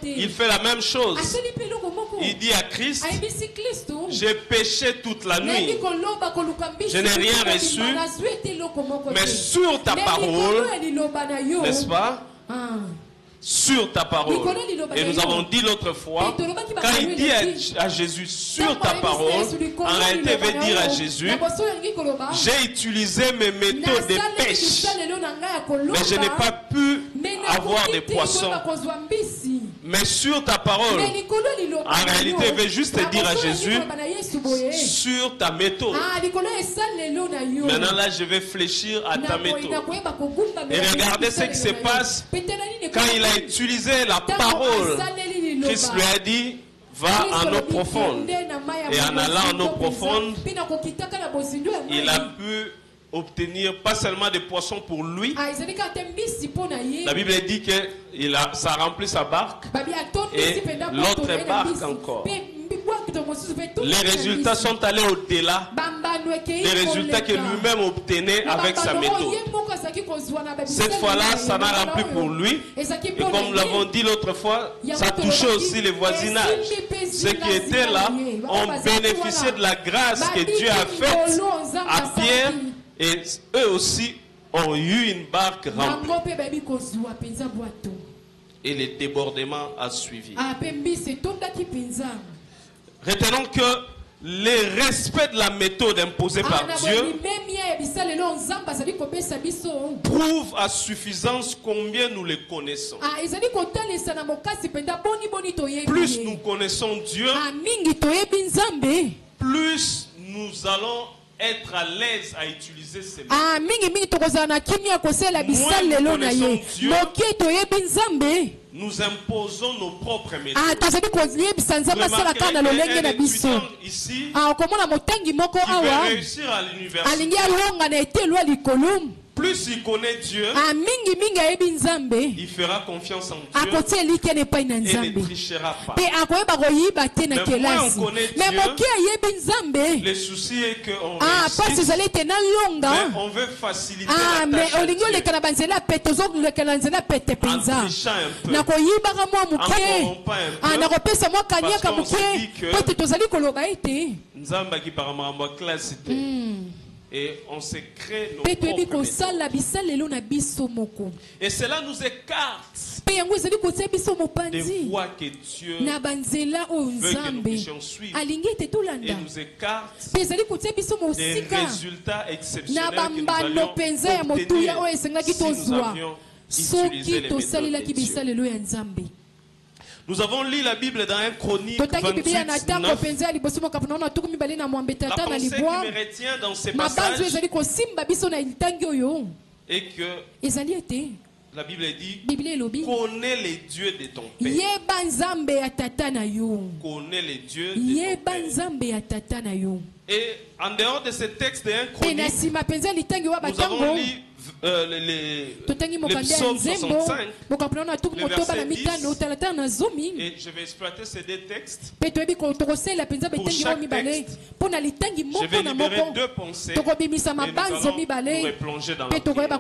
Il fait la même chose. Il dit à Christ, j'ai péché toute la nuit. Je n'ai rien reçu. Mais sur ta parole, n'est-ce pas? Sur ta parole. Et nous avons dit l'autre fois, quand il dit à Jésus sur ta parole, en réalité il veut dire à Jésus, j'ai utilisé mes méthodes de pêche, mais je n'ai pas pu avoir des poissons. Mais sur ta parole, en réalité il veut juste dire à Jésus, sur ta méthode. Maintenant là je vais fléchir à ta méthode. Et regardez ce qui se passe quand il a utilisé la parole. Christ lui a dit, va en eau profonde. Et en allant en eau profonde, il a pu obtenir pas seulement des poissons pour lui. La Bible dit que ça a rempli sa barque et l'autre barque encore. Les résultats sont allés au-delà des résultats que lui-même obtenait avec sa méthode. Cette fois-là, ça n'a rempli pour lui. Et comme nous l'avons dit l'autre fois, ça touchait aussi les voisinages. Ceux qui étaient là ont bénéficié de la grâce que Dieu a faite à Pierre. Et eux aussi ont eu une barque remplie. Et le débordement a suivi. Retenons que le respect de la méthode imposée par Dieu prouve à suffisance combien nous le connaissons. Plus nous connaissons Dieu, plus nous allons être à l'aise à utiliser ces méthodes. Nous imposons nos propres méthodes. Ici, qui veut réussir à l'université, plus il connaît Dieu, il fera confiance en Dieu et ne trichera pas. Mais moins on connaît Dieu, le souci est qu'on réussisse, mais on veut faciliter la tâche à Dieu. En trichant un peu, en corrompant un peu, parce qu'on se dit que Nzamba qui parle classe. Et on se crée nos propres méthodes. Et cela nous écarte des voies que Dieu veut que nous puissions suivre. Et nous écarte des résultats exceptionnels que nous allions obtenir si nous avions utilisé les méthodes de Dieu. Nous avons lu la Bible dans 1 Chronique 28, 9. La pensée qui me retient dans ces passages est que la Bible dit, connais les dieux de ton père. Connais les dieux de ton père. Et en dehors de ce texte de 1 Chronique, nous avons lu le psaume 65, le verset 10, et je vais exploiter ces deux textes. Pour chaque texte, je vais libérer deux pensées et nous allons nous replonger dans la prière.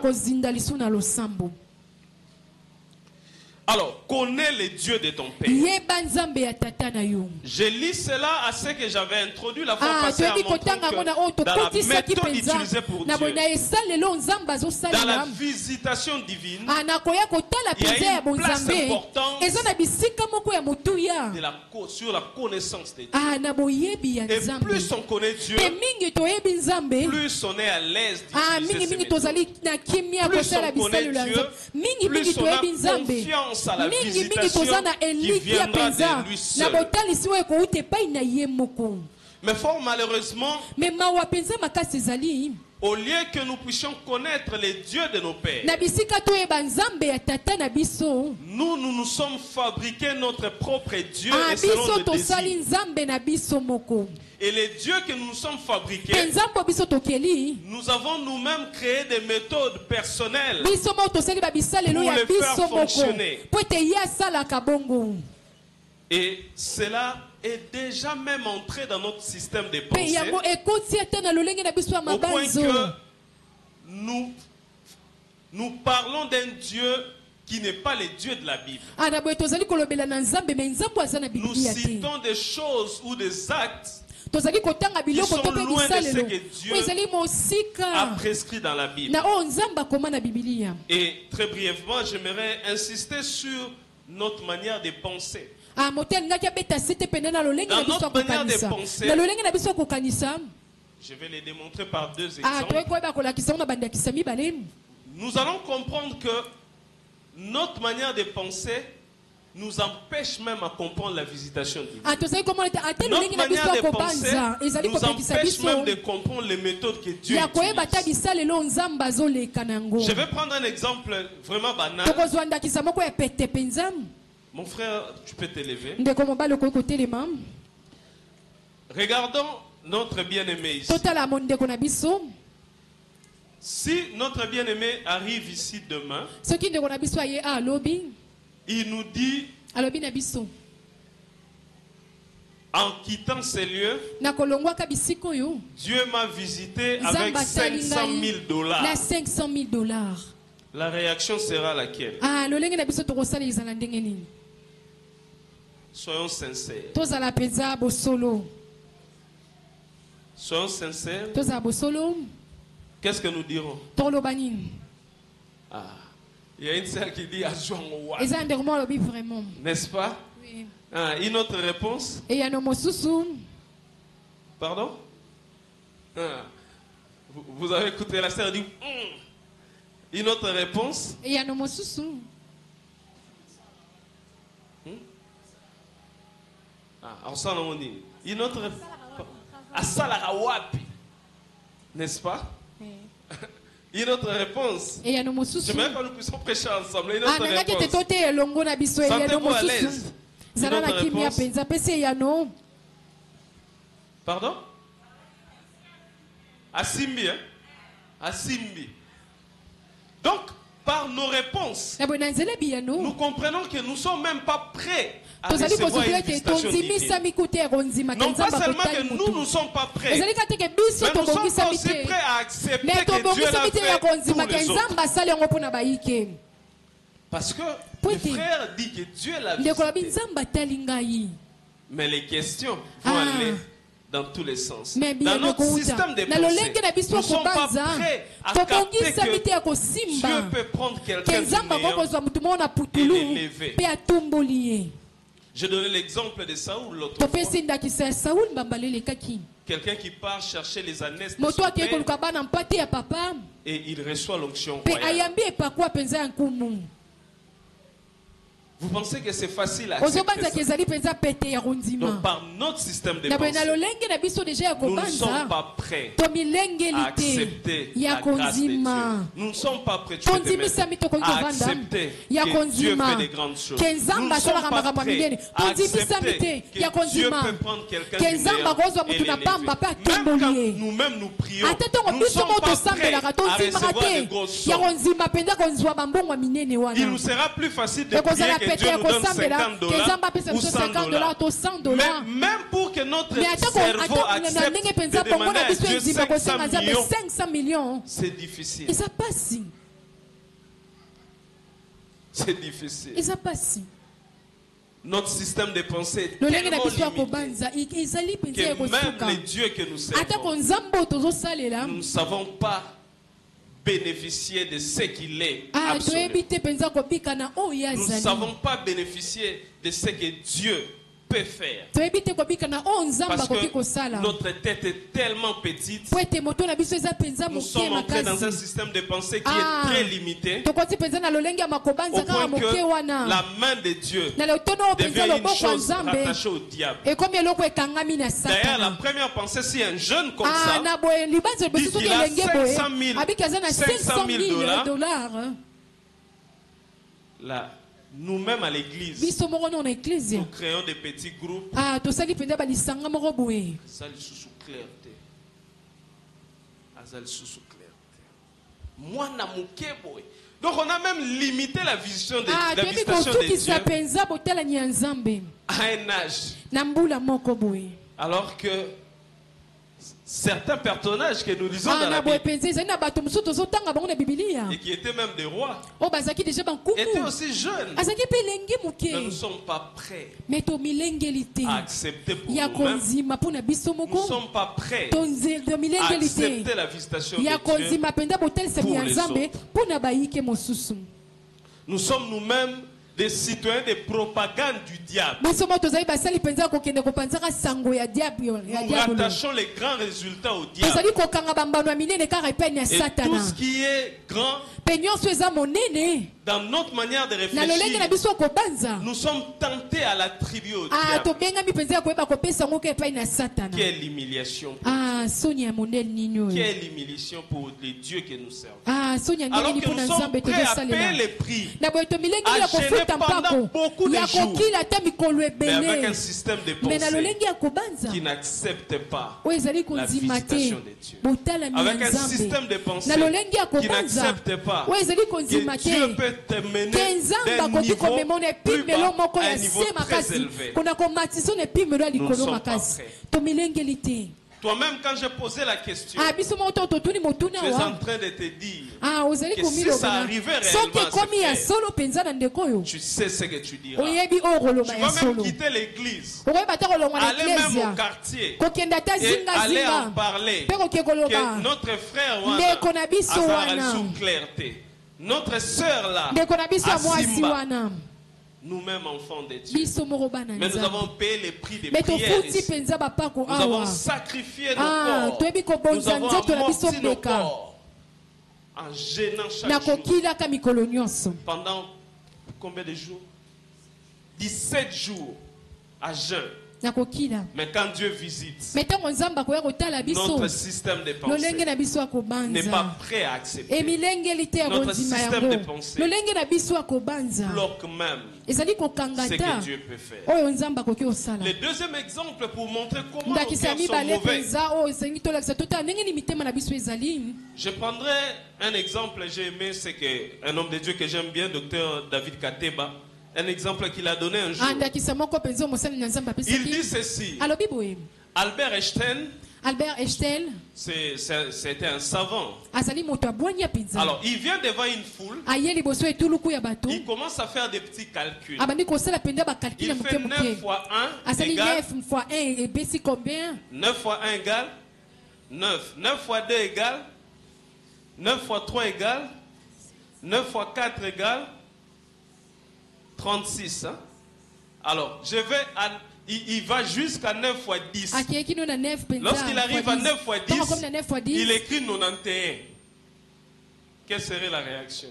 Alors, connais les dieux de ton père. Je lis cela à ce que j'avais introduit la fois passée en montrant que dans la méthode utilisée pour Dieu, dans la visitation divine, il y a une place importante sur la connaissance de Dieu. Et plus on connaît Dieu, plus on est à l'aise d'utiliser ces méthodes. Plus on connaît Dieu, plus on a confiance à la visitation qui viendra de lui seul. Mais fort malheureusement, au lieu que nous puissions connaître les dieux de nos pères, nous nous sommes fabriqués notre propre Dieu et selon nos désirs. Et les dieux que nous nous sommes fabriqués, nous avons nous-mêmes créé des méthodes personnelles pour les faire fonctionner. Et cela est déjà même entré dans notre système de pensée, au point que nous parlons d'un Dieu qui n'est pas le Dieu de la Bible. Nous citons des choses ou des actes qui sont loin de ce que Dieu a prescrit dans la Bible. Et très brièvement, j'aimerais insister sur notre manière de penser. Dans notre manière de penser, je vais les démontrer par deux exemples. Nous allons comprendre que notre manière de penser nous empêche même à comprendre la visitation divine. Notre manière de penser nous empêche même de comprendre les méthodes que Dieu utilise. Je vais prendre un exemple vraiment banal. Mon frère, tu peux t'élever. Regardons notre bien-aimé ici. Si notre bien-aimé arrive ici demain, il nous dit, en quittant ces lieux, Dieu m'a visité avec $500,000. La réaction sera laquelle? Soyons sincères. Soyons sincères. Qu'est-ce que nous dirons? Ah, il y a une sœur qui dit n'est-ce pas? Oui. Ah, une autre réponse? Pardon? Ah, vous avez écouté la sœur dit Une autre réponse? Ah, une autre réponse? N'est-ce pas? Une autre réponse? J'aimerais que nous puissions prêcher ensemble. Une autre réponse? Sentez-vous à l'aise? Une autre réponse? Pardon? Asimbi, hein? Asimbi. Donc, par nos réponses, nous comprenons que nous ne sommes même pas prêts à recevoir une visitation divine. Non pas seulement que nous ne sommes pas prêts, mais nous sommes pas aussi prêts à accepter que Dieu l'a fait pour les autres. Parce que le frère dit que Dieu l'a visité. Mais les questions vont aller dans tous les sens. Dans notre système de pensée, nous ne sommes pas prêts à capter que Dieu peut prendre quelqu'un de et l'élever. Je donnais l'exemple de Saoul l'autre fois. Quelqu'un qui part chercher les ânesses de son père et il reçoit l'onction royale. Vous pensez que c'est facile à accepter ça? Donc par notre système de pensée, nous ne sommes pas prêts à accepter la grâce de Dieu. Nous ne sommes pas prêts, à accepter que Dieu fait des grandes choses. Nous ne sommes pas prêts à accepter que Dieu peut prendre quelqu'un du néant et l'élever. Même quand nous-mêmes nous prions, nous ne sommes pas prêts à recevoir des grosses sommes. Il nous sera plus facile de prier que Dieu nous donne $50 ou $100. Mais même pour que notre cerveau accepte de demander à Dieu 500 millions, c'est difficile. C'est difficile. Notre système de pensée est tellement limité que même les dieux que nous servons, nous ne savons pas bénéficier de ce qu'il est absolu. Nous ne savons pas bénéficier de ce que Dieu peut faire. Parce que notre tête est tellement petite. Nous sommes entrés dans un système de pensée qui est très limité. Au point que la main de Dieu devient une chose rattachée au diable. D'ailleurs, la première pensée, si un jeune comme ça dit qu'il a $500,000, là, nous-mêmes à l'église, nous créons des petits groupes. Donc on a même limité la visitation de Dieu à un âge. Alors que certains personnages que nous lisons dans la Bible et qui étaient même des rois étaient aussi jeunes. Mais nous ne sommes pas prêts à accepter pour nous-mêmes. Nous ne sommes pas prêts à accepter la visitation de Dieu pour les autres. Nous sommes nous-mêmes des citoyens de propagande du diable. Nous rattachons les grands résultats au diable. Et tout ce qui est grand dans notre manière de réfléchir, nous sommes tentés à l'attribuer au diable, qui est l'humiliation pour qui est l'humiliation pour les dieux que nous servons. Alors que nous sommes prêts à payer les prix, à gêner pendant beaucoup de jours, mais avec un système de pensée qui n'accepte pas la visitation de Dieu. Avec un système de pensée qui n'accepte pas que Dieu peut te mener d'un niveau plus bas à un niveau très élevé. Nous ne sommes pas prêts. Toi-même, quand j'ai posé la question, tu es en train de te dire que si ça arrivait réellement, tu sais ce que tu diras. Tu vas même quitter l'église, aller même au quartier et aller en parler que notre frère Wanda a sous clarté, notre sœur là a Simba. Nous-mêmes enfants de Dieu. Mais nous avons payé les prix des prières ici. Nous avons sacrifié nos corps. Nous avons amorti nos corps en gênant chaque jour. Pendant combien de jours? 17 jours à jeûne. Mais quand Dieu visite, notre système de pensée n'est pas prêt à accepter. Notre système de pensée bloque même ce que Dieu peut faire. Le deuxième exemple pour montrer comment nos cœurs sont mauvais. Je prendrai un exemple, j'ai aimé, c'est qu'un homme de Dieu que j'aime bien, Dr David Kateba, un exemple qu'il a donné un jour. Il dit ceci. Albert Einstein, c'était un savant. Alors, il vient devant une foule. Il commence à faire des petits calculs. Il fait 9 fois 1 égale 9 fois 1 égale 9. 9 fois 2 égale 9 fois 3 égale 9 fois 4 égale 36. Hein? Alors, il va jusqu'à 9 fois 10. Lorsqu'il arrive à 9 fois 10, il écrit 91. Quelle serait la réaction?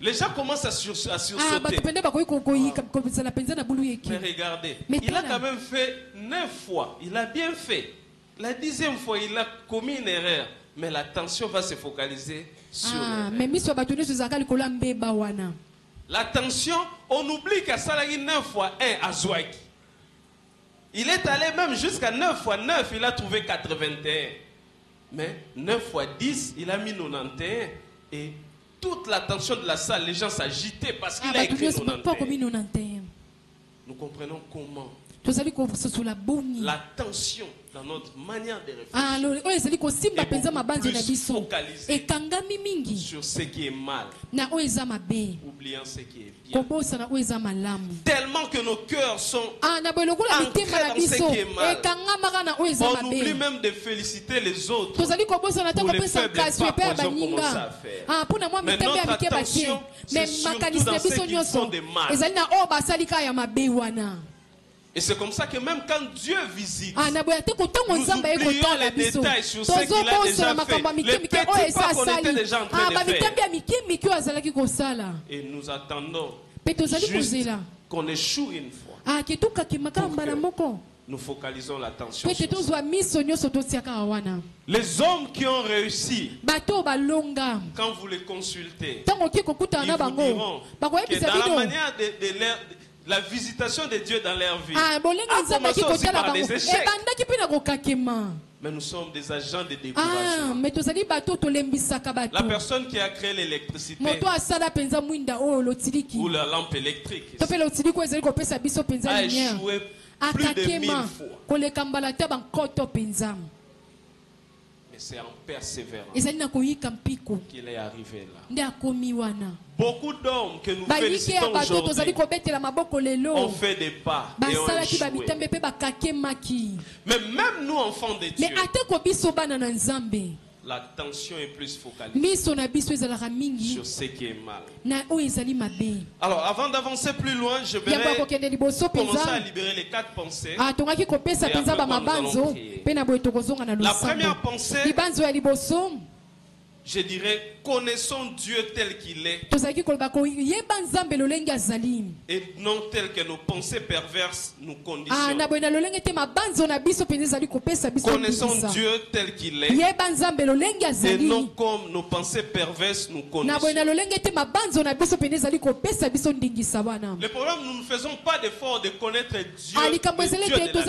Les gens commencent à sursauter. Mais regardez, il a quand même fait 9 fois. Il a bien fait. La 10e fois, il a commis une erreur. Mais l'attention va se focaliser sur l'attention, on oublie qu'à Salagi 9 fois 1 à Zouaki. Il est allé même jusqu'à 9 fois 9, il a trouvé 81. Mais 9 fois 10, il a mis 91. Et toute l'attention de la salle, les gens s'agitaient parce qu'il a écrit 91. Nous comprenons comment la tension dans notre manière de réfléchir est beaucoup plus focalisée sur ce qui est mal, oubliant ce qui est bien. Tellement que nos cœurs sont ancrés dans ce qui est mal. On oublie même de féliciter les autres pour les faibles pas qu'ils ont commencé à faire. Mais notre attention, c'est surtout dans ceux qui font des mal. Et c'est comme ça que même quand Dieu visite, nous oublions les détails sur ce qu'il a déjà fait, les petits pas qu'on était déjà en train de faire. Et nous attendons juste qu'on échoue une fois pour que nous focalisons l'attention sur ça. Les hommes qui ont réussi, quand vous les consultez, ils vous diront que dans la manière de la visitation de Dieu dans leur vie a commencé aussi par des échecs. Mais nous sommes des agents de découragement. La personne qui a créé l'électricité ou la lampe électrique a échoué plus de 1000 fois. Mais c'est en persévérance qu'il est arrivé là. Beaucoup d'hommes que nous félicitons aujourd'hui ont fait des pas et ont échoué. Mais même nous, enfants de Dieu, l'attention est plus focalisée sur ce qui est mal. Alors, avant d'avancer plus loin, je vais commencer à libérer les 4 pensées. Et après, nous allons prier. La première pensée, je dirais, connaissons Dieu tel qu'il est et non tel que nos pensées perverses nous conditionnent. Connaissons Dieu tel qu'il est et non comme nos pensées perverses nous conditionnent. Le problème, nous ne faisons pas d'effort de connaître Dieu, le Dieu de la Bible.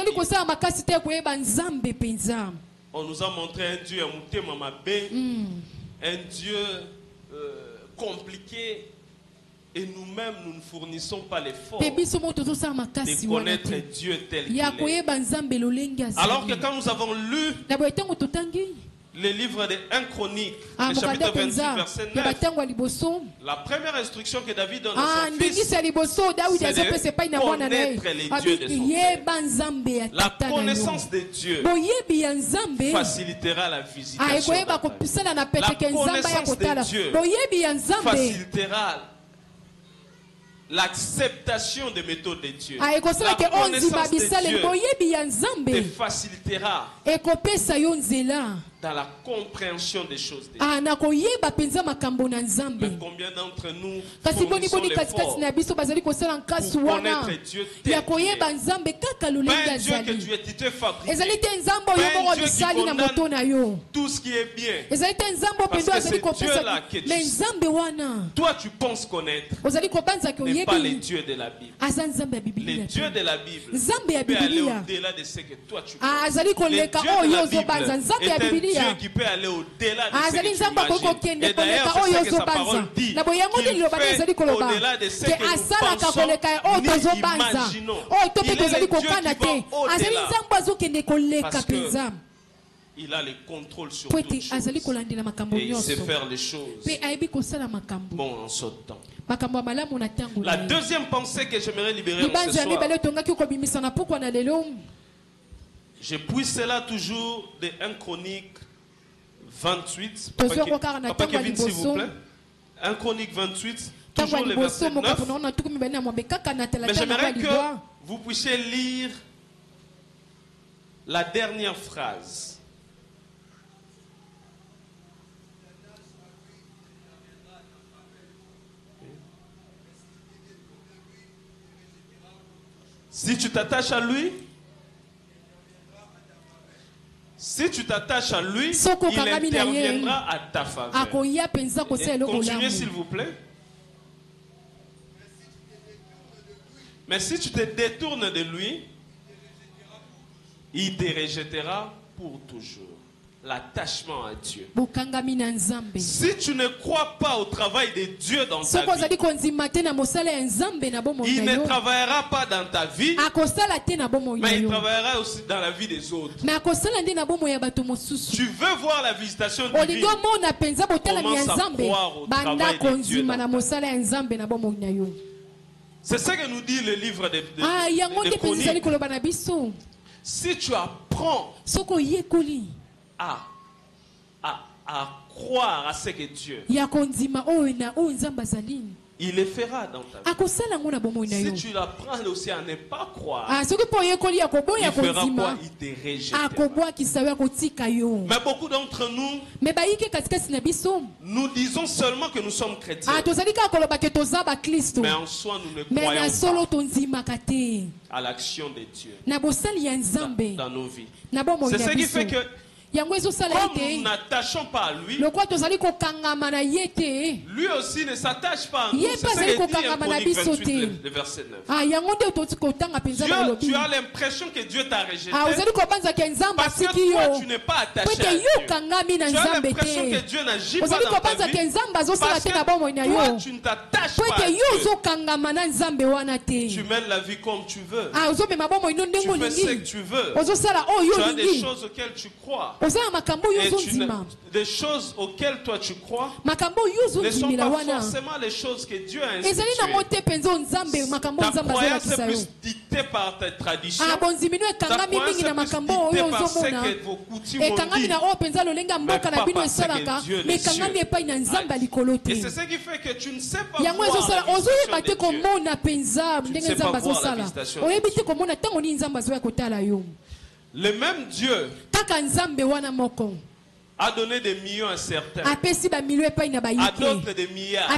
On nous a montré un Dieu un Dieu compliqué, et nous-mêmes nous ne fournissons pas l'effort de connaître Dieu tel qu'il est. Alors que quand nous avons lu le livre de 1 Chronique, le chapitre 26, verset 9, la première instruction que David donne à son fils, c'est de connaître les dieux de son père. La connaissance de Dieu facilitera la visitation. La connaissance de Dieu facilitera l'acceptation des méthodes de Dieu. La connaissance de Dieu te facilitera dans la compréhension des choses de Dieu. Mais combien d'entre nous fournissons l'effort pour connaître Dieu tel qu'il est? Pas un Dieu que tu es fabriqué, pas un Dieu qui condamne tout ce qui est bien, parce que c'est Dieu-là que tu sais. Toi tu penses connaître, mais pas les dieux de la Bible. Les dieux de la Bible peuvent aller au-delà de ce que toi tu penses. Les dieux de la Bible est un Dieu qui peut aller au-delà de ce que tu imagines. Et d'ailleurs, c'est ce que sa parole dit, qu'il fait au-delà de ce que nous pensons ni imaginons. Il est le Dieu qui va au-delà, parce qu'il a le contrôle sur toutes choses et il sait faire les choses bon en ce temps. La deuxième pensée que j'aimerais libérer ce soir, je puise cela toujours de 1 Chronique 28. Papa Kevin, s'il vous plaît. 1 Chronique 28, toujours le verset 9. Mais j'aimerais que vous puissiez lire la dernière phrase. Si tu t'attaches à lui, il interviendra à ta faveur. Continuez s'il vous plaît. Mais si tu te détournes de lui, il te rejettera pour toujours. L'attachement à Dieu. Si tu ne crois pas au travail de Dieu dans ta vie, il ne travaillera pas dans ta vie, mais il travaillera aussi dans la vie des autres. Tu veux voir la visitation divine, commence à croire au travail de Dieu dans ta vie. C'est ce que nous dit le livre de Chroniques. Si tu apprends à croire à ce que Dieu, il le fera dans ta vie. Si tu l'apprends aussi à ne pas croire, il fera quoi? Il te rejettera. Mais beaucoup d'entre nous, nous disons seulement que nous sommes chrétiens, mais en soi nous ne croyons pas à l'action de Dieu dans nos vies. C'est ce qui fait que Comme nous n'attachons pas à lui, lui aussi ne s'attache pas à nous. C'est ce que dit en Chronique 28, le verset 9. Tu as l'impression que Dieu t'a rejeté parce que toi, tu n'es pas attaché à Dieu. Tu as l'impression que Dieu n'agit pas dans ta vie parce que toi, tu ne t'attaches pas à Dieu. Tu mènes la vie comme tu veux. Tu fais ce que tu veux. Tu as des choses auxquelles tu crois. Et des choses auxquelles toi tu crois ne sont pas forcément les choses que Dieu a instituées. Ta croyance est plus dictée par ta tradition. Ta croyance est plus dictée par ce que vos coutumes ont dit. Mais pas parce que Dieu les cieux. Et c'est ce qui fait que tu ne sais pas voir la visitation de Dieu. Tu ne sais pas voir la visitation de Dieu. Le même Dieu a donné des millions à certains, à d'autres des milliards.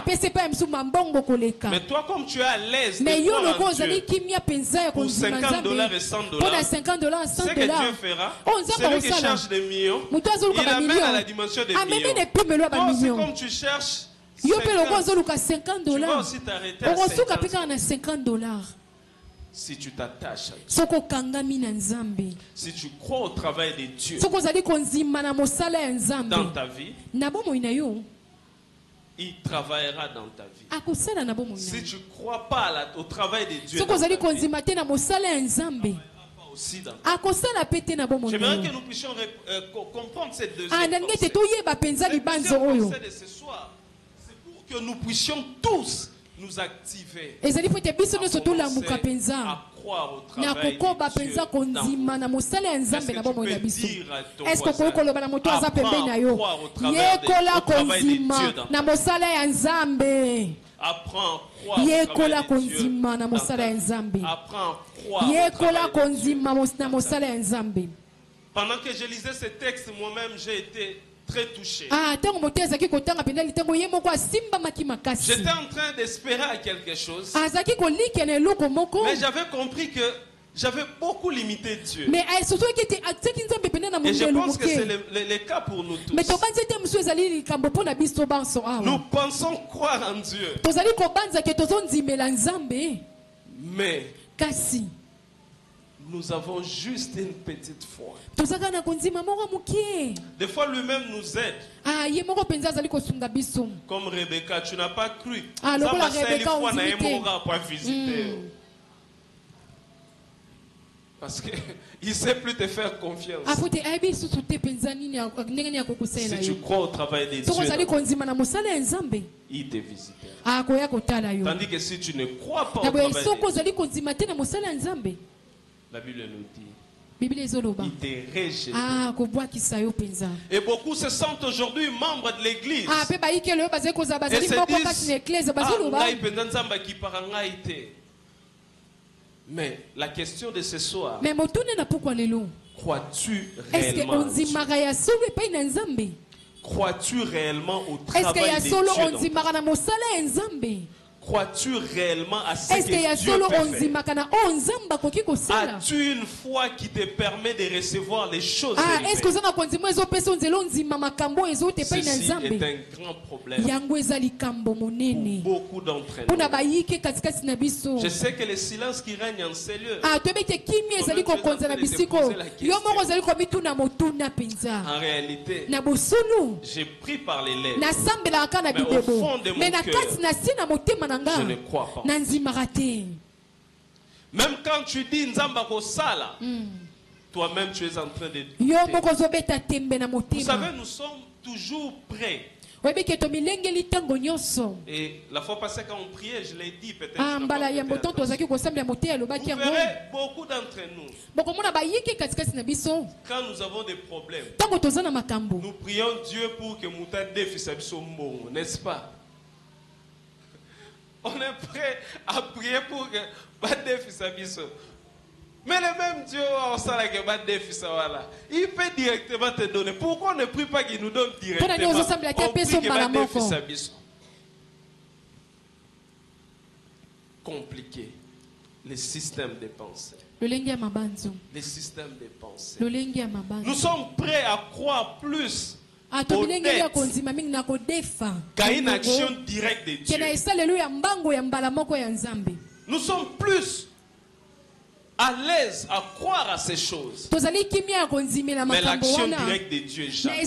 Mais toi, comme tu es à l'aise de croire en Dieu, pour $50 et $100, ce que Dieu fera, celui qui cherche des millions, il amène à la dimension des millions. Toi aussi, comme tu cherches 50, tu vas aussi t'arrêter à $50. Si tu t'attaches à Dieu, si tu crois au travail de Dieu dans ta vie, il travaillera dans ta vie. Si tu ne crois pas au travail de Dieu dans ta vie, il travaillera aussi dans ta vie. J'aimerais que nous puissions comprendre cette deuxième pensée. Cette deuxième pensée de ce soir, c'est pour que nous puissions tous nous activer à croire au travail de Dieu dans nous. Est-ce que tu peux dire à ton voisin, apprends à croire au travail de Dieu dans ta vie. Apprends à croire au travail de Dieu dans ta vie. Apprends à croire au travail de Dieu. Pendant que je lisais ce texte, moi-même j'ai été très touché. J'étais en train d'espérer à quelque chose, mais j'avais compris que j'avais beaucoup limité Dieu. Et je pense que c'est le cas pour nous tous. Nous pensons croire en Dieu, mais nous avons juste une petite foi. Des fois, lui-même nous aide. Comme Rebecca, tu n'as pas cru. Parce qu'il ne sait plus te faire confiance. Si tu crois au travail de Dieu, il te visitera. Tandis que si tu ne crois pas au travail de Dieu, la Bible nous dit, il te rejette. Et beaucoup se sentent aujourd'hui membres de l'église. Et se disent, mais la question de ce soir, crois-tu réellement Crois-tu réellement au travail de Dieu dans ta vie? Crois-tu réellement à ce que Dieu peut faire? As-tu une foi qui te permet de recevoir les choses élevées? Ceci est un grand problème pour beaucoup d'entre nous. Je sais que le silence qui règne en ces lieux, en réalité, j'ai pris par les lèvres, mais au fond de mon cœur, je ne crois pas. Même quand tu dis Nzamba Kosala, toi-même tu es en train de douter. Vous savez, nous sommes toujours prêts. Et la fois passée quand on priait, je l'ai dit peut-être. Vous verrez beaucoup d'entre nous, quand nous avons des problèmes, nous prions Dieu pour que Moutade Fisabiso Mbongo, n'est-ce pas? On est prêt à prier pour que Bade Fisabiso. Mais le même Dieu, il peut directement te donner. Pourquoi on ne prie pas qu'il nous donne directement? On prie que Bade Fisabiso. Compliqué. les systèmes de pensée. Les systèmes de pensée. Nous sommes prêts à croire plus au net qu'à une action directe de Dieu. Nous sommes plus à l'aise à croire à ces choses. Mais l'action directe de Dieu jamais.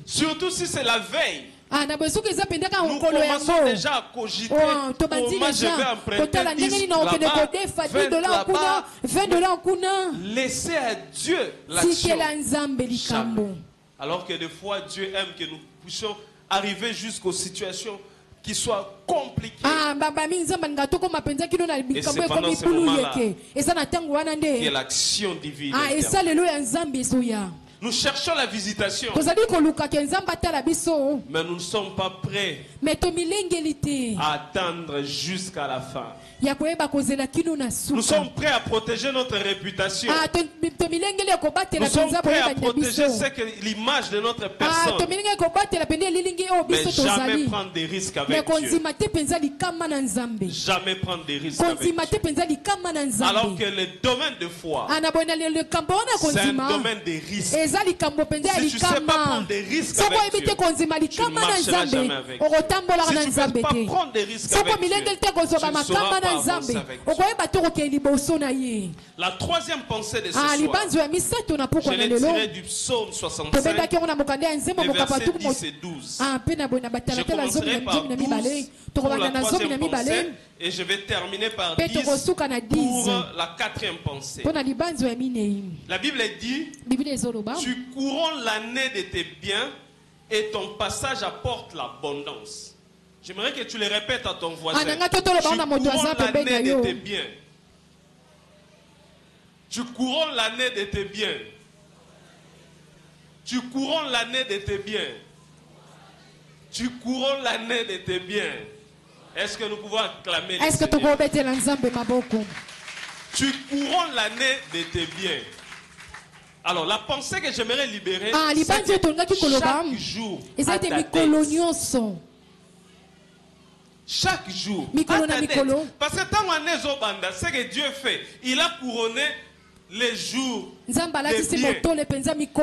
Surtout si c'est la veille. Nous commençons déjà à cogiter comment je vais emprunter 10 là-bas, 20 $. Laissez à Dieu l'action. Alors que des fois Dieu aime que nous puissions arriver jusqu'aux situations qui soient compliquées. Et c'est pendant ce moment-là que l'action divine est. Nous cherchons la visitation. Mais nous ne sommes pas prêts à attendre jusqu'à la fin. Nous sommes prêts à protéger notre réputation. Nous sommes prêts à protéger l'image de notre personne. Mais jamais prendre des risques avec Dieu. Jamais prendre des risques avec Dieu. Alors que le domaine de foi, c'est un domaine de risques. Si tu ne sais pas prendre des risques avec Dieu, tu ne marcheras jamais avec Dieu. Si tu ne sais pas prendre des risques avec Dieu, tu ne sauras pas avancer avec Dieu. La troisième pensée de ce soir, je l'ai tirée du psaume 65, les versets 10 et 12. Je commencerai par 12 pour la troisième pensée et je vais terminer par 10 pour la quatrième pensée. La Bible dit, tu couronnes l'année de tes biens et ton passage apporte l'abondance. J'aimerais que tu le répètes à ton voisin. Tu couronnes l'année de tes biens. Tu couronnes l'année de tes biens. Tu couronnes l'année de tes biens. Tu couronnes l'année de tes biens. Est-ce que nous pouvons acclamer? Est-ce que tu peux mettre l'ensemble ma beaucoup? Tu couronnes l'année de tes biens. Alors la pensée que j'aimerais libérer, c'est chaque jour à ta tête. Chaque jour à ta tête. Parce que tant qu'on ce que Dieu fait, il a couronné les jours des biens.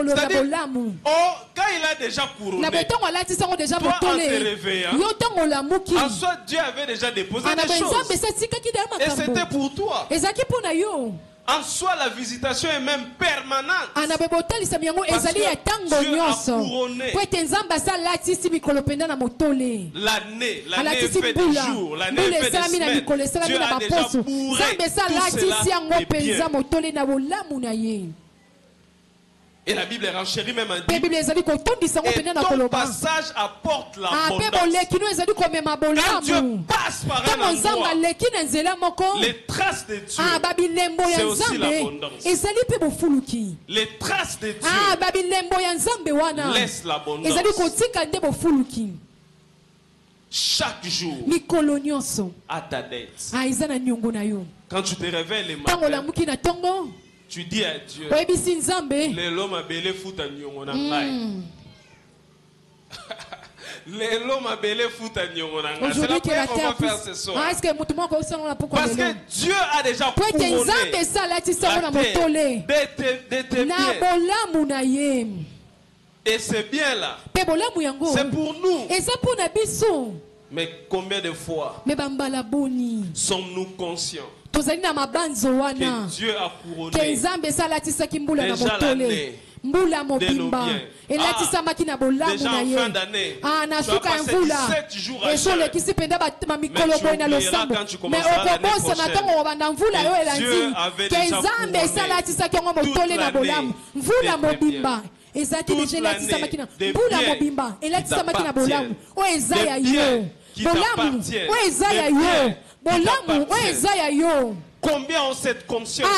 C'est-à-dire, quand il a déjà couronné, toi en te réveillant, en soi Dieu avait déjà déposé des choses. Et c'était pour toi. En soi, la visitation est même permanente. Parce que Dieu a couronné l'année. L'année est faite des jours. L'année est faite des semaines. Dieu a déjà bourré tout cela de bien. Et la Bible renchérit même en dit, et ton passage apporte l'abondance. Quand Dieu passe par un endroit, les traces de Dieu, c'est aussi l'abondance. Les traces de Dieu laissent l'abondance. Chaque jour, à ta dette. Quand tu te réveilles le matin, tu dis à Dieu, l'homme a belé fout à nyongo na ngai. L'homme a belé fout à nyongo na ngai. C'est la prière qu'on va faire ce soir. Parce que Dieu a déjà couronné la terre de tes biens. Et c'est bien là. C'est pour nous. Mais combien de fois sommes-nous conscients que Dieu a couronné déjà l'année de nos biens? Déjà en fin d'année, tu as passé 17 jours à gérer. Mais tu oublieras quand tu commenceras l'année prochaine que Dieu avait déjà couronné toute l'année de tes biens. Toute l'année des biens qui t'appartiennent. Combien ont cette conscience-là?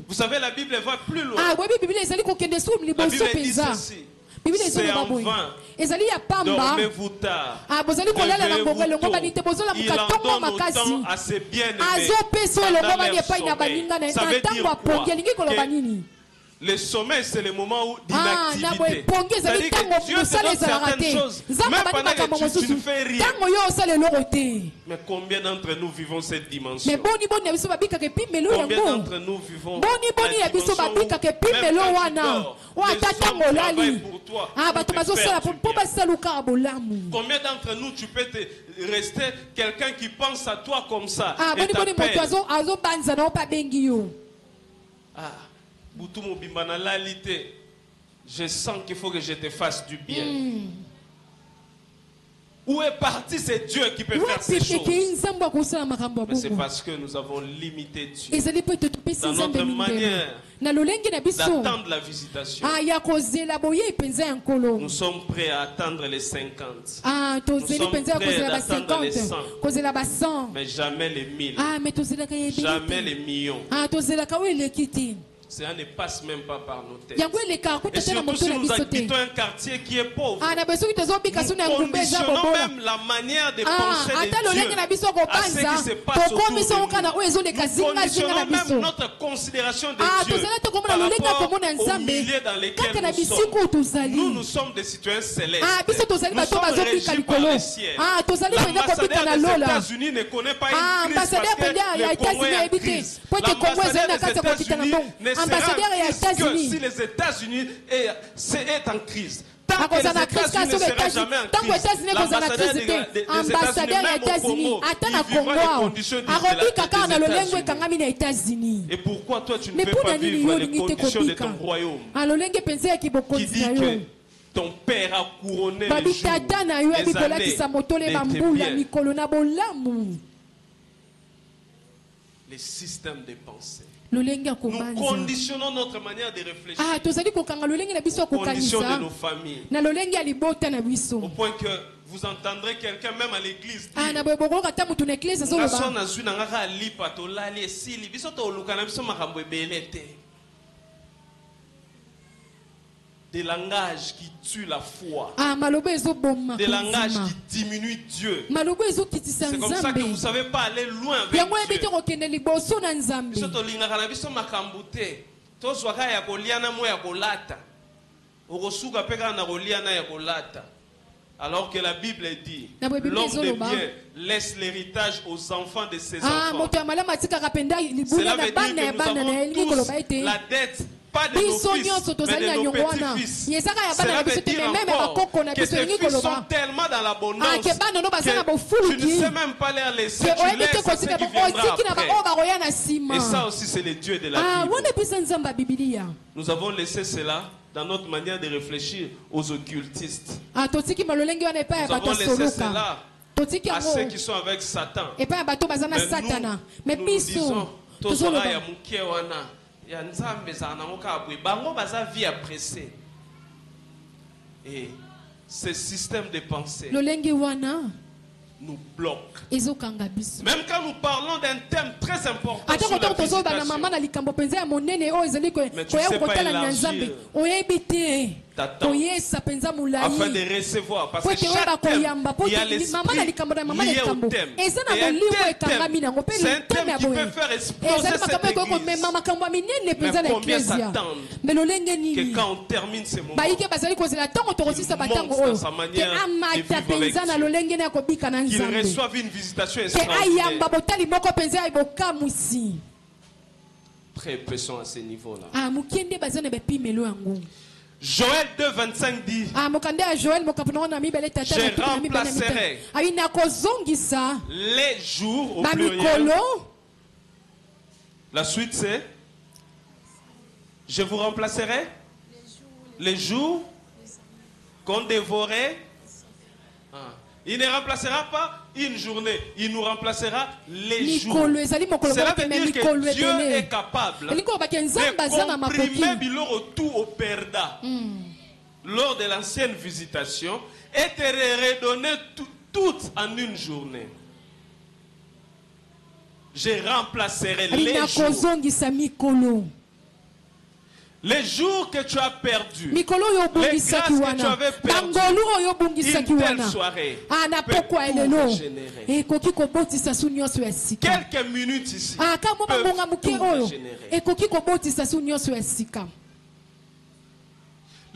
Vous savez, la Bible va plus loin. La Bible dit ceci. C'est en vain. Dormez-vous tard. Réveillez-vous tôt. Il en donne autant à ses bien-aimés pendant leur sommeil. Ça veut dire quoi? Le sommeil, c'est le moment d'inactivité. C'est-à-dire que Dieu te donne certaines choses, même pendant que tu ne fais rien. Mais combien d'entre nous vivons cette dimension? Combien d'entre nous vivons la dimension où même quand tu dors, les hommes travaillent pour toi, pour te faire du bien. Combien d'entre nous, tu peux rester quelqu'un qui pense à toi comme ça et t'appelle? Je sens qu'il faut que je te fasse du bien. Où est parti ce Dieu qui peut faire ces choses? Mais c'est parce que nous avons limité Dieu dans notre manière d'attendre la visitation. Nous sommes prêts à attendre les 50. Nous sommes prêts à attendre les 100. Mais jamais les 1000. Jamais les millions. Cela ne passe même pas par nos têtes. Et surtout si nous habitons un quartier qui est pauvre, nous conditionnons même la manière de penser de Dieu à ce qui se passe autour de nous. Nous conditionnons même notre considération de Dieu par rapport au milieu dans lequel nous sommes. Nous sommes des citoyens célestes. Nous sommes régis par les ciels. L'ambassadeur des États-Unis ne connaît pas une crise parce que le Congo est en crise. L'ambassadeur des États-Unis ne que si les États-Unis est en crise. Tant que les États-Unis ne seront jamais en crise, l'ambassadeur des États-Unis, même au Congo, il vivra les conditions des États-Unis. Et pourquoi toi tu ne peux pas vivre les conditions de ton royaume qui dit que ton père a couronné les jours, les années de tes biens. Les systèmes de pensée. Nous conditionnons notre manière de réfléchir aux conditions de nos familles. Au point que vous entendrez quelqu'un même à l'église dire des langages qui tuent la foi, des langages qui diminuent Dieu. C'est comme ça que vous ne savez pas aller loin avec Dieu. Alors que la Bible dit, l'homme de bien laisse l'héritage aux enfants de ses enfants. Cela veut dire que nous avons tous la dette, pas de nos fils, mais de nos petits-fils. Cela veut dire encore que tes fils sont tellement dans l'abondance que tu ne sais même pas les laisser, tu laisses ce qui viendra après. Et ça aussi c'est le Dieu de la Bible. Nous avons laissé cela dans notre manière de réfléchir aux occultistes. Nous avons laissé cela à ceux qui sont avec Satan. Mais nous disons, et ce système de pensée nous bloque. Même quand nous parlons d'un thème très important sur la visitation, mais tu ne sais pas élargir ta tente afin de recevoir, parce que chaque thème, il y a l'esprit lié au thème. Et c'est un thème qui peut faire exploser cette église. Mais combien s'attendent que quand on termine ce moment, qu'il monte dans sa manière de vivre avec Dieu, qu'il reçoive une visitation extraordinaire. Très peu sont à ce niveau-là. Joël 2,25 dit, je remplacerai les jours au pluriel. La suite c'est, je vous remplacerai les jours qu'on dévorait. Il ne remplacera pas une journée, il nous remplacera les jours. Cela veut dire que Dieu est capable de comprimer biloko tout au perda lors de l'ancienne visitation et te redonner tout en une journée. Je remplacerai les jours. Les jours que tu as perdus, les grâces que tu avais perdues, une telle soirée peut tout régénérer. Quelques minutes ici peuvent tout régénérer.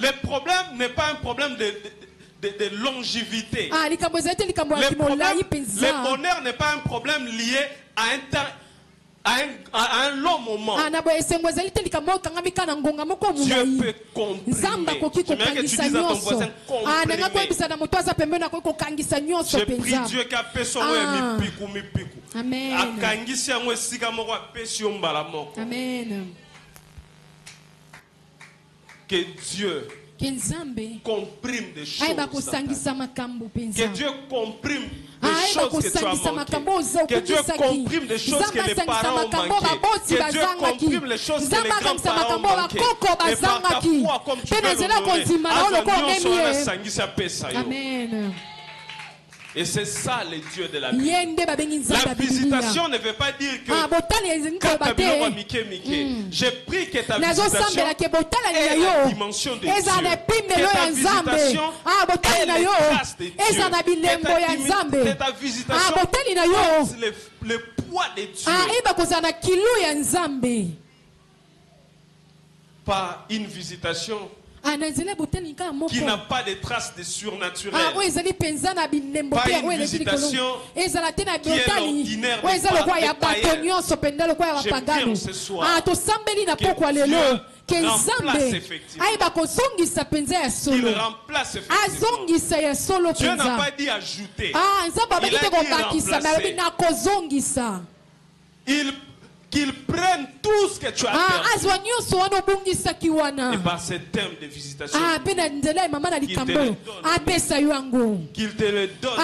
Le problème n'est pas un problème de longévité. Le bonheur n'est pas un problème lié à un long moment. Dieu peut comprimer. J'aimerais que tu dises à ton voisin comprimer. J'ai pris Dieu qui a fait son Amen. Que Dieu comprime des choses. Que Dieu comprime des choses que tu as manquées. Que Dieu comprime des choses que les parents ont manquées. Que Dieu comprime les choses que les grands-parents ont manquées. Et par ta foi, comme tu peux l'honorer, Amen. Et c'est ça le Dieu de la Bible. La visitation ne veut pas dire que j'ai pris que ta visitation est la dimension de Dieu. Que ta visitation est les traces de Dieu. Que ta visitation porte le poids de Dieu. Pas une visitation qui n'a pas de traces de surnaturel. Pas une visitation qui est l'ordinaire des païens. J'aime ce soir que Dieu remplace effectivement. Il remplace effectivement. Dieu n'a pas dit ajouter. Il a dit remplacer. Qu'il prenne tout ce que tu as perdu. Et par ce thème de visitation, qu'il te le donne.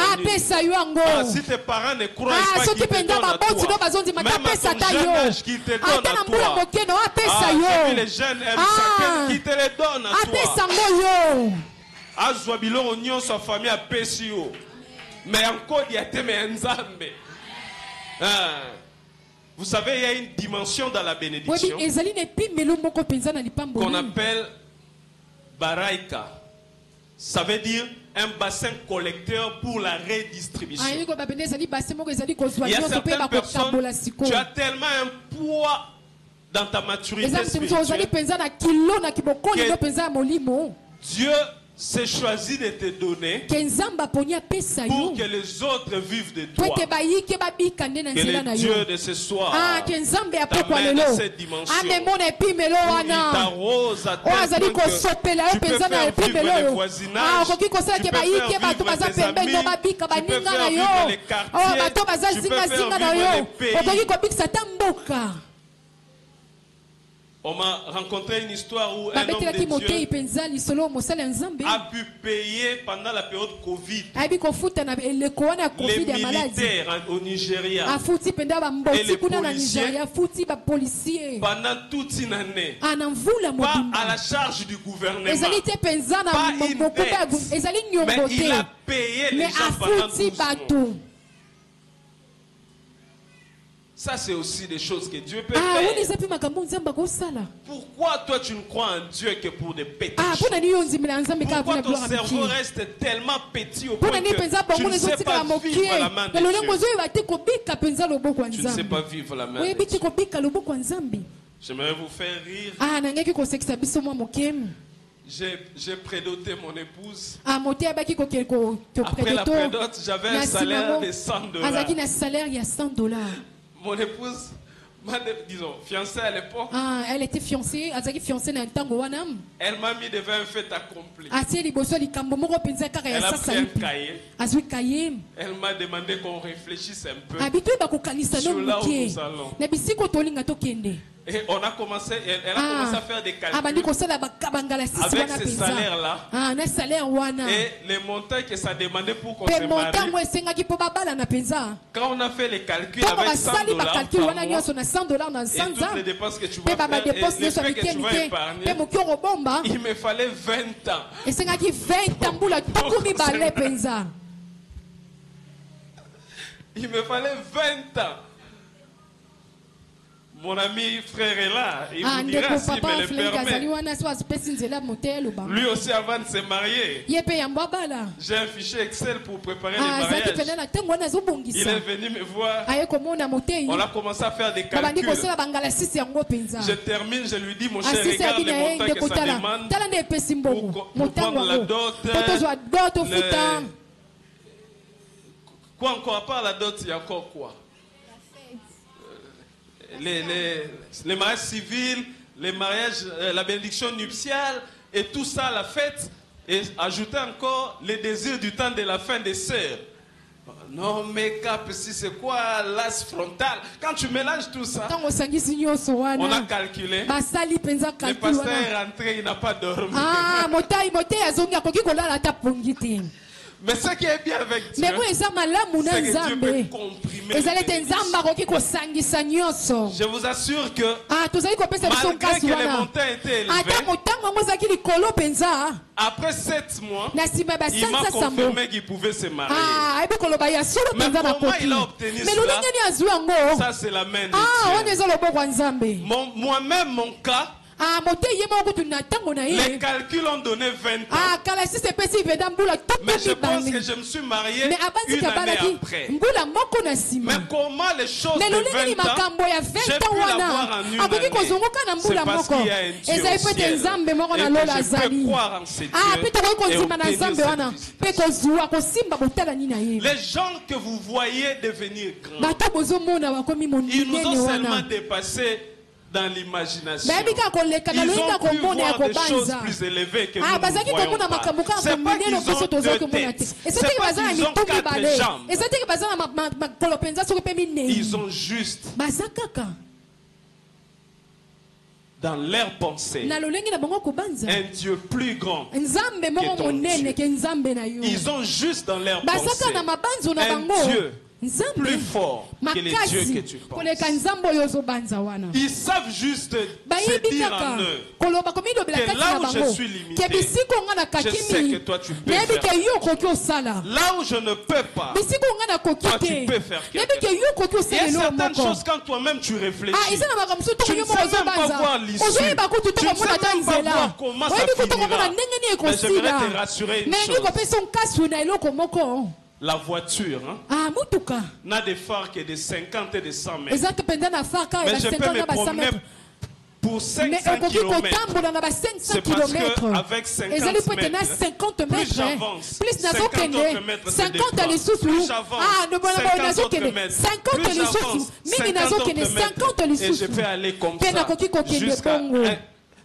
Si tes parents ne croient pas qu'il te donne à toi, même à ton jeune âge, qu'il te donne à toi. Les jeunes aiment ça, qu'il te le donne à toi. Azwabilo onyo sa famille a pesio. Mais encore il y a teme nzambe. Vous savez, il y a une dimension dans la bénédiction qu'on appelle Baraika. Ça veut dire un bassin collecteur pour la redistribution. Il y a certaines personnes, tu as tellement un poids dans ta maturité spirituelle que Dieu s'est choisi de te donner pour que les autres vivent de toi. Que le Dieu de ce soir t'amène à cette dimension. Il t'arrose à tel point que tu peux faire vivre les voisinages, tu peux faire vivre tes amis, tu peux faire vivre les quartiers, tu peux faire vivre les pays. On m'a rencontré une histoire où un homme de Dieu a pu payer pendant la période Covid les militaires au Nigeria et les policiers pendant toute une année, pas à la charge du gouvernement, pas une dette, mais il a payé les gens pendant 12 mois. Ça, c'est aussi des choses que Dieu peut faire. Pourquoi toi, tu ne crois en Dieu que pour des petites choses? Pourquoi ton cerveau reste tellement petit au point que tu ne sais pas vivre la main de Dieu? Tu ne sais pas vivre la main de Dieu. J'aimerais vous faire rire. J'ai prédoté mon épouse. Après la prédote, j'avais un salaire de $100. Mon épouse, disons, fiancée à l'époque. Elle était fiancée, elle m'a mis devant un fait accompli. Elle a pris un cahier. Elle m'a demandé qu'on réfléchisse un peu sur là où nous allons. Et on a commencé, elle a commencé à faire des calculs avec ce salaire-là et les montants que ça demandait pour qu'on se marie. Quand on a fait les calculs avec $100 par mois et toutes les dépenses que tu vas faire et les frais que tu vas épargner, il me fallait 20 ans. Il me fallait 20 ans. Mon ami frère est là, il vous dira s'il me le permet. Lui aussi avant de se marier, j'ai un fichier Excel pour préparer les mariages. Il est venu me voir, on a commencé à faire des calculs. Je termine, je lui dis mon cher, regarde les montants que ça demande pour prendre la dot. Quoi encore, à part la dot, il y a encore quoi? Les mariages civils, les mariages, la bénédiction nuptiale et tout ça, la fête, et ajouter encore les désirs du temps de la fin des sœurs. Non, mais cap, si c'est quoi l'as frontal? Quand tu mélanges tout ça, on a calculé. Le pasteur est rentré, il n'a pas dormi. Mais ce qui est bien avec Dieu, c'est que Dieu peut comprimer. Je vous assure que malgré que les montants étaient élevés, après 7 mois, il m'a confirmé qu'il pouvait se marier. Mais comment il a obtenu cela? Ça c'est la main de Dieu. Moi-même, mon cas, les calculs ont donné 20 ans. Mais je pense que je me suis marié une année après. Mais comment les choses de 20 ans, j'ai pu l'avoir en une année? C'est parce qu'il y a un Dieu au ciel. Et que je peux croire en ces dieux et obtenir. Les gens que vous voyez devenir grands, ils nous ont seulement dépassés dans l'imagination. Ils ont pu voir des choses plus élevées que nous ne voyons pas. C'est pas qu'ils ont 2 têtes. C'est pas qu'ils ont 4 jambes. Ils ont juste, dans leur pensée, un Dieu plus grand que ton Dieu. Ils ont juste dans leur pensée un Dieu plus fort que les dieux que tu penses. Ils savent juste se dire en eux que là où je suis limité, je sais que toi tu peux faire. Là où je ne peux pas, toi tu peux faire quelque chose. Il y a certaines choses quand toi-même tu réfléchis, tu ne sais même pas voir l'issue, tu ne sais même pas voir comment ça finira. Mais j'aimerais te rassurer une chose. La voiture n'a des phares que de 50 et de 100 mètres. Mais je peux me promener pour 500 km. C'est parce qu'avec 50 mètres, plus j'avance, 50 autres mètres se déploient. Plus j'avance, 50 autres mètres. Plus j'avance, 50 autres mètres. Et je peux aller comme ça jusqu'à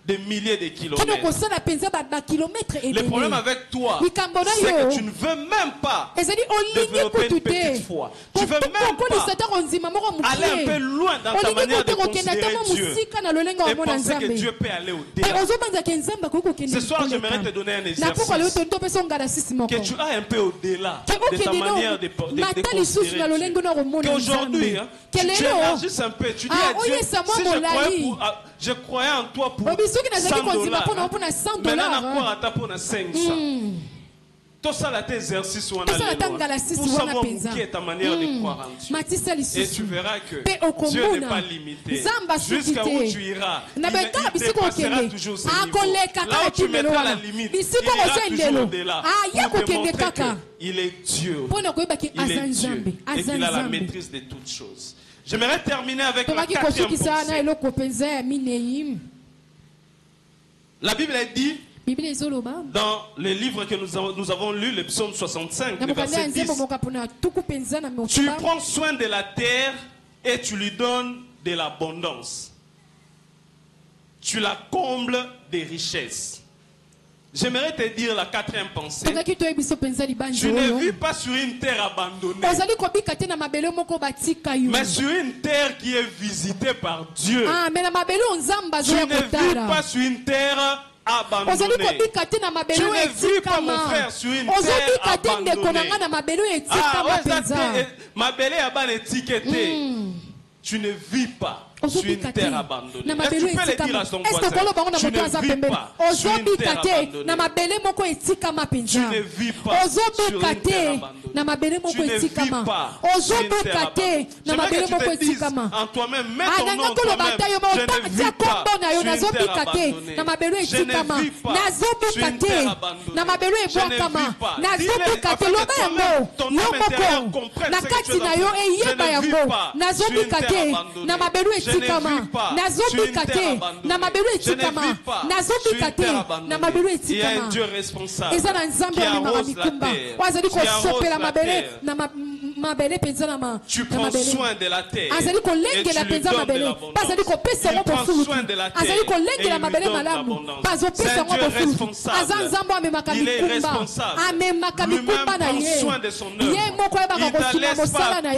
des milliers de kilomètres. Le problème avec toi, c'est que tu ne veux même pas développer une petite foi. Tu ne veux même pas aller un peu loin dans ta manière de considérer Dieu et penser que Dieu peut aller au-delà. Ce soir, j'aimerais te donner un exercice. Que tu ailles un peu au-delà de ta manière de considérer Dieu. Qu'aujourd'hui, tu élargisses un peu. Tu dis à Dieu, si je croyais en toi pour $100, maintenant on a pour 500. Tout ça, là, tes exercices pour savoir qui est ta manière de croire en Dieu. Et tu verras que Dieu n'est pas limité. Jusqu'à où tu iras, il dépassera toujours ce niveau. Là où tu mettras la limite, il ira toujours au-delà pour te montrer qu'il est Dieu. Il est Dieu et qu'il a la maîtrise de toutes choses. J'aimerais terminer avec la 4e pensée. La Bible a dit dans les livres que nous avons lus, le psaume 65, le verset 10, tu prends soin de la terre et tu lui donnes de l'abondance. Tu la combles des richesses. J'aimerais te dire la 4e pensée. Tu ne vis pas sur une terre abandonnée, mais sur une terre qui est visitée par Dieu. Tu ne vis pas sur une terre abandonnée. Tu ne vis pas, mon frère, sur une terre abandonnée. Tu ne vis pas. sur une terre abandonnée. Est-ce que tu peux le dire à son voisin? Tu ne vis pas sur une terre abandonnée. Tu ne vis pas sur une terre abandonnée. Tu ne vis pas sur une terre abandonnée. J'aimerais que tu te dises en toi-même, mets ton nom en toi-même. Je ne vis pas sur une terre abandonnée. Je ne vis pas sur une terre abandonnée. Je ne vis pas. Dis-le afin que toi-même, ton âme intérieure comprenne ce que tu es en train de dire. Je ne vis pas sur une terre abandonnée. Je ne vis pas sur une terre abandonnée. Je ne vis pas sur une terre abandonnée. Il y a un Dieu responsable qui arrose la terre. Qui arrose la terre. Tu prends soin de la terre et tu lui donnes de l'abondance. Il prend soin de la terre et il lui donne l'abondance. C'est un Dieu responsable. Il est responsable. Lui-même prend soin de son œuvre. Il ne te laisse pas toi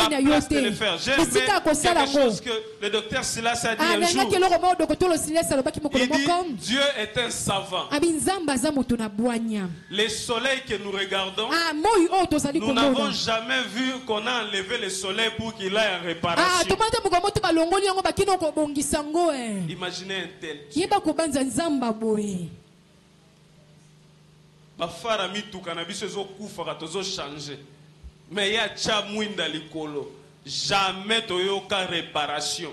la place de le faire. J'ai aimé quelque chose que le docteur Silas a dit un jour. Il dit, Dieu est un savant. Les soleils que nous regardons, nous n'avons jamais vu qu'on a enlevé le soleil pour qu'il aille en réparation. Imaginez un tel Dieu. Mais il y a Chamwinda Likolo. Jamais toyoka réparation.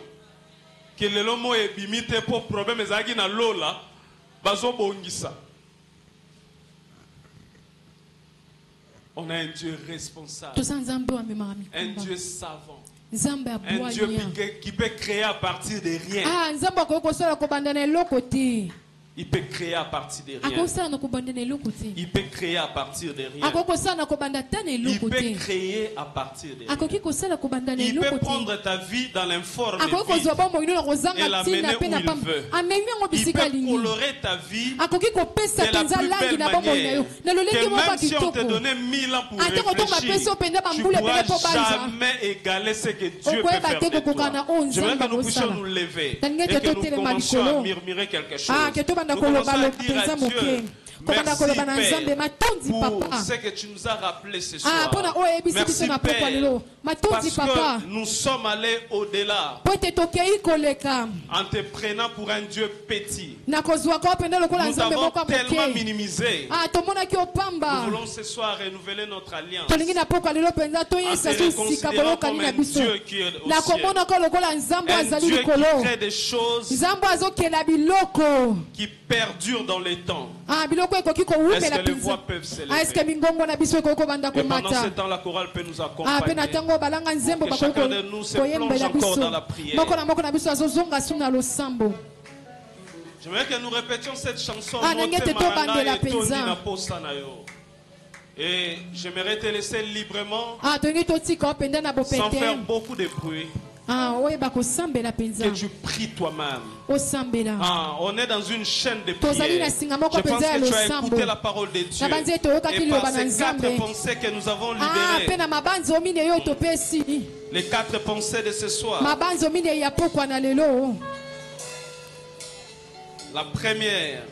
Que le lomo est bimité pour problème ezaki na lola bazo bongisa. On a un Dieu responsable. Un Dieu savant. Un Dieu qui peut créer à partir de rien. Il peut créer à partir de rien. Il peut créer à partir de rien. Il peut créer à partir de rien. Il peut prendre ta vie dans l'informe vie et l'amener où il veut. Il peut colorer ta vie de la plus belle manière. Que même si on te donnait 1000 ans pour réfléchir, tu ne pourras jamais égaler ce que Dieu peut faire de toi. J'aimerais que nous puissions nous lever et que nous commencions à murmurer quelque chose. Nous commençons à dire à Dieu, merci Père pour ce que tu nous as rappelé ce soir. Merci Père parce que nous sommes allés au-delà en te prenant pour un Dieu petit. Nous t'avons tellement minimisé. Nous voulons ce soir renouveler notre alliance en te considérant comme un Dieu qui est au ciel. Un Dieu qui crée des choses qui perdurent dans les temps. Est-ce que les voix peuvent s'élever? Et pendant ce temps, la chorale peut nous accompagner. Que chacun de nous se plonge encore dans la prière. J'aimerais que nous répétions cette chanson. Et j'aimerais te laisser librement, sans faire beaucoup de bruit. Que tu pries toi-même. On est dans une chaîne de prière. Je pense que tu as écouté la parole de Dieu. Et par ces 4 pensées que nous avons libérées, les 4 pensées de ce soir. La première,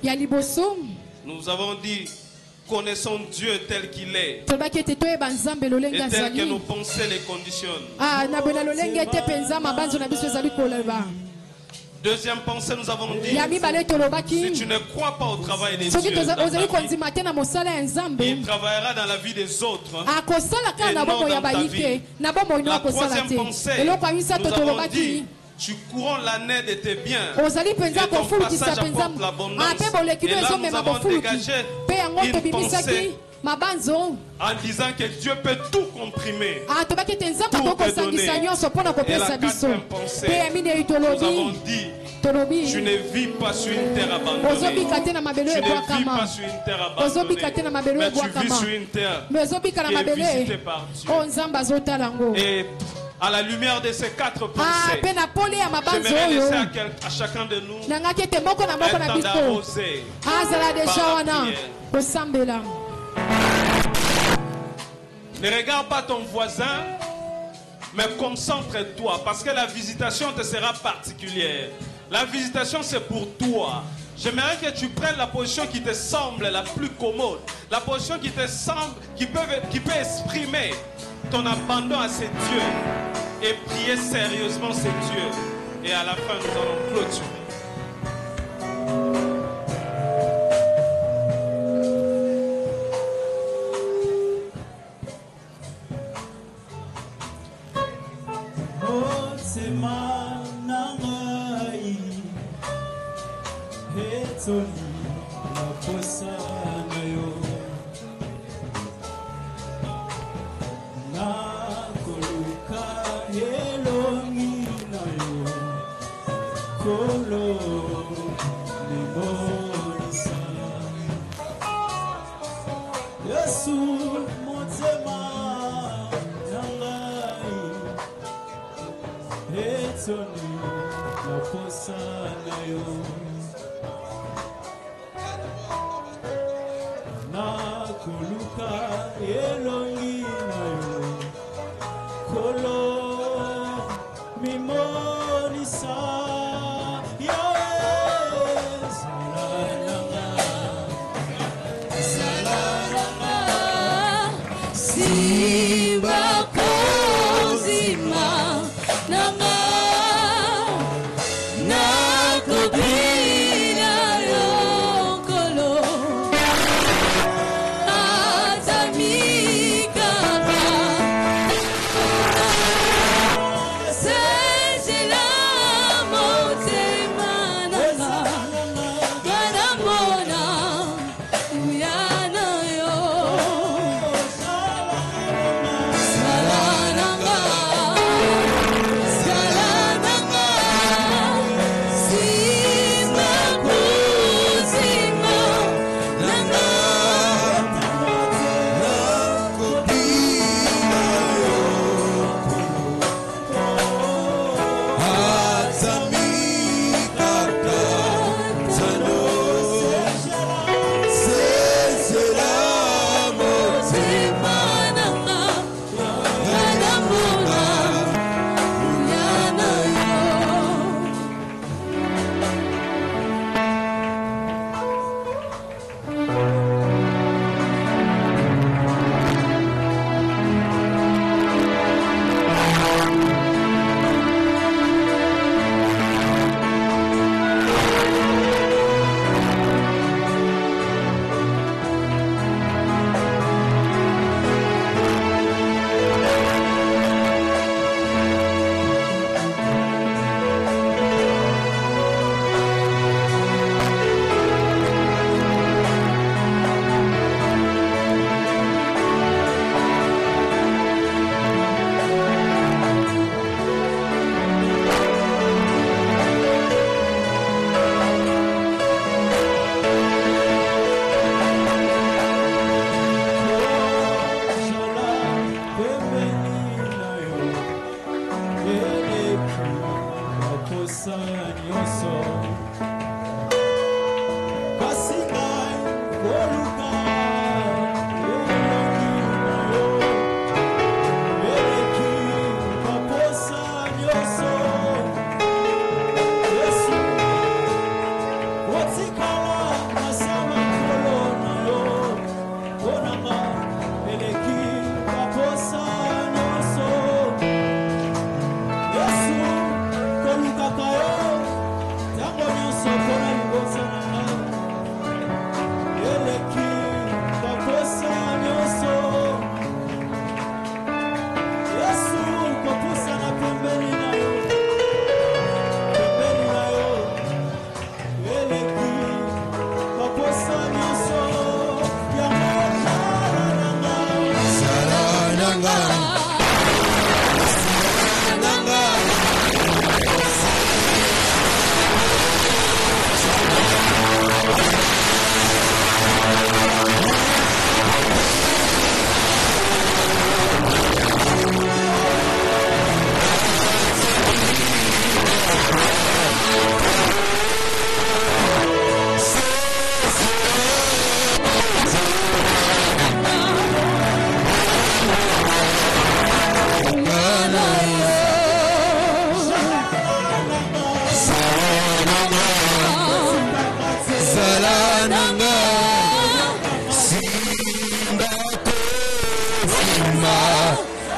nous avons dit, connaissons Dieu tel qu'il est et tel que nos pensées les conditionnent. Deuxième pensée, nous avons dit, si tu ne crois pas au travail des dieux dans ta vie, il travaillera dans la vie des autres et non dans ta vie. La troisième pensée, nous avons dit, tu couronnes l'année de tes biens et ton passage apporte l'abondance. Et là nous avons dégagé une pensée en disant que Dieu peut tout comprimer, tout te donner. Et la quatrième pensée, nous avons dit, tu ne vis pas sur une terre abandonnée. Tu ne vis pas sur une terre abandonnée, mais tu vis sur une terre qui est visitée par Dieu. Et à la lumière de ces 4 pensées, j'aimerais laisser à chacun de nous un temps d'arroser par la prière. Ne regarde pas ton voisin, mais concentre-toi, parce que la visitation te sera particulière. La visitation, c'est pour toi. J'aimerais que tu prennes la position qui te semble la plus commode, la position qui te semble, qui peut exprimer ton abandon à ces dieux. et prier sérieusement ces dieux. Et à la fin, nous allons clôturer.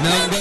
Nanga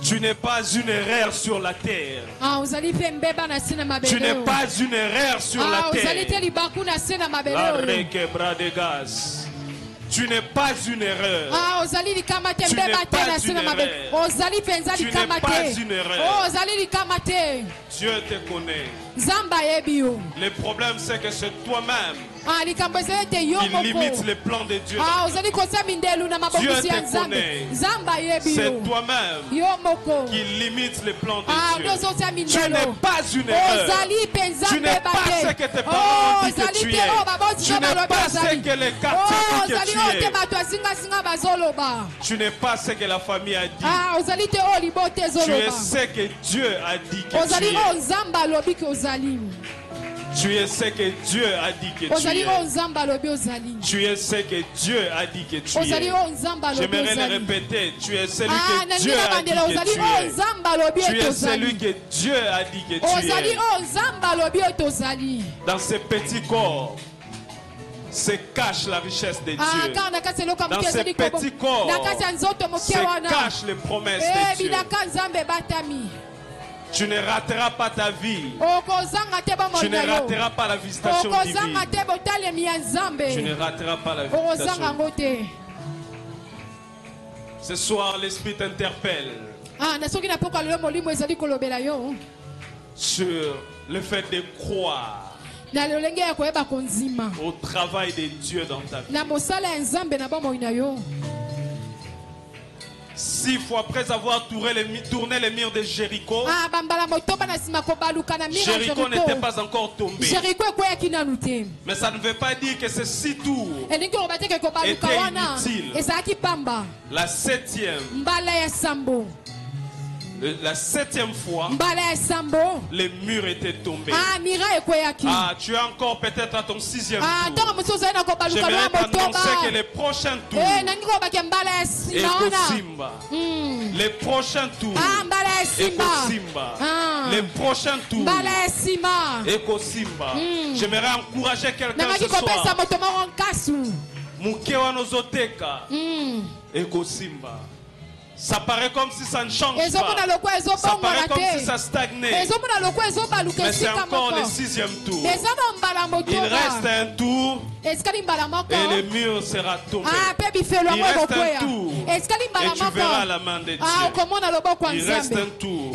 Tu n'es pas une erreur sur la terre. Tu n'es pas une erreur sur la terre. Tu n'es pas une erreur. Tu n'es pas une erreur. Tu n'es pas une erreur. Dieu te connaît. Le problème c'est que c'est toi-même qui limite les plans de Dieu. Dieu te connaît. C'est toi-même qui limite les plans de Dieu. Tu n'es pas une erreur. Tu n'es pas ce que tes parents ont dit que tu es. Tu n'es pas ce que les quartiers disent que tu es. Tu n'es pas ce que la famille a dit. Tu es ce que Dieu a dit que tu es. Tu es ce que Dieu a dit que tu es. Tu es ce que Dieu a dit que tu es. J'aimerais le répéter. Tu es celui que Dieu a dit que tu es. Tu es celui que Dieu a dit que tu es. Dans ce petit corps se cache la richesse de Dieu. Dans ce petit corps se cachent les promesses de Dieu. Tu ne rateras pas ta vie. Tu ne rateras pas la visitation divine. Tu ne rateras pas la visitation. Ce soir, l'Esprit t'interpelle sur le fait de croire au travail de Dieu dans ta vie. 6 fois après avoir tourné les murs de Jéricho, Jéricho n'était pas encore tombé. Mais ça ne veut pas dire que ces 6 tours étaient inutiles. La 7e fois, les murs étaient tombés. Tu es encore peut-être à ton 6e tour. J'aimerais t'annoncer que les prochains tours, Ekosimba. Les prochains tours, Ekosimba. Les prochains tours, Ekosimba. J'aimerais encourager quelqu'un ce soir. Mukewa nozoteka, Ekosimba. Ça paraît comme si ça ne change pas. Ça paraît comme si ça stagnait. Mais c'est encore le 6e tour. Il reste un tour et le mur sera tombé. Il reste un tour et tu verras la main de Dieu. Il reste un tour.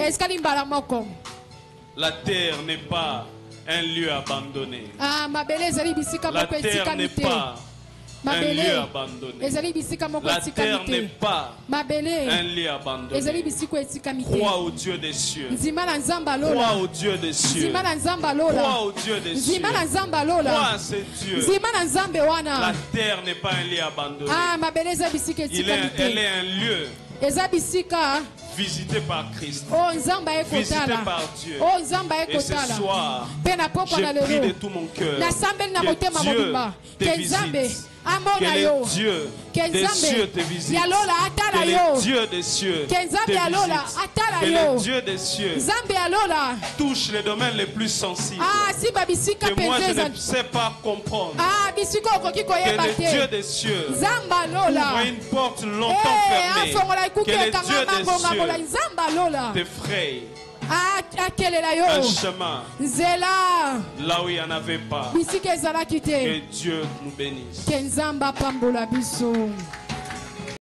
La terre n'est pas un lieu abandonné. La terre n'est pas un lieu abandonné. La terre n'est pas un lieu abandonné. Crois au Dieu des cieux. Crois au Dieu des cieux. Crois au Dieu des cieux. Crois à ce Dieu. La terre n'est pas un lieu abandonné. Elle est un lieu visité par Christ, visité par Dieu. Et ce soir, je prie de tout mon cœur que Dieu te visite. Que le Dieu des cieux te visite. Que le Dieu des cieux te visite. Que le Dieu des cieux touche les domaines les plus sensibles que moi je ne sais pas comprendre. Que le Dieu des cieux ouvre une porte longtemps fermée. Que le Dieu des cieux t'effraie un chemin là où il n'y en avait pas. Que Dieu nous bénisse.